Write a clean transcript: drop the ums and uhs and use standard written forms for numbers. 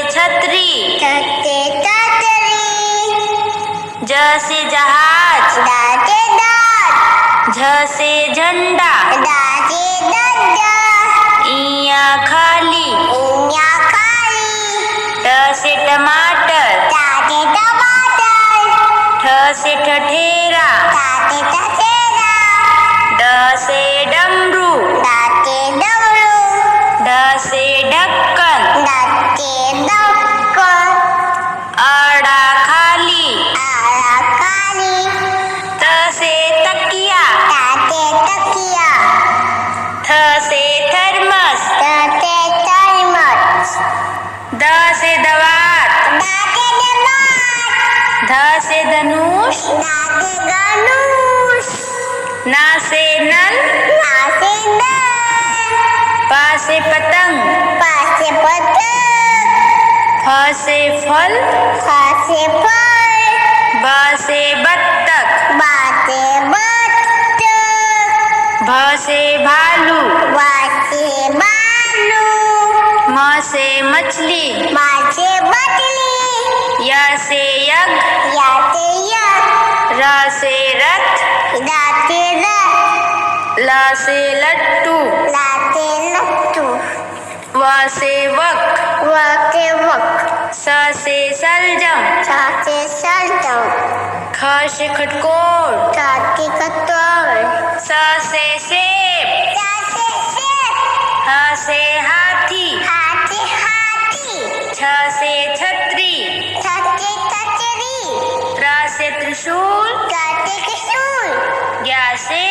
छतरी, छ से छतरी, ज से जहाज, ड से दाँत, झ से झंडा, ड से डंडा, इया खाली, इया खाली, ट से टमाटर, ट से टमाटर, ठ से ठठेरा, ठ से ठठेरा, ड से डमरू, ड से डमरू, ढ से ढक्कन, ड से ढक्कन, अड़ा खाली, आड़ा खाली, त से तकिया, ट से तकिया, थ से थर्मस, थ से थर्मस, द से दवात, ड से दमात, ध से धनुष, ड से धनुष, न से नल, न से नल, प से पतंग, प से पतंग, फ से फल, फ से फल, ब से बत्तख, ब से बत्तख, भ से भालू, व से भालू, म से मछली, म से मछली, य से यज्ञ, य से यज्ञ, र से रथ, ड से रथ, ल से लट्टू, ल से लट्टू, व से वक, व से वक, स से सलजम, स से सलजम, ख से खटकोर, ट से खटोल, स से सेब, स से सेब, ह से हाथी, ह से हाथी, छ से छतरी, थ से छतरी, त्र से त्रिशूल, ट से त्रिशूल, य से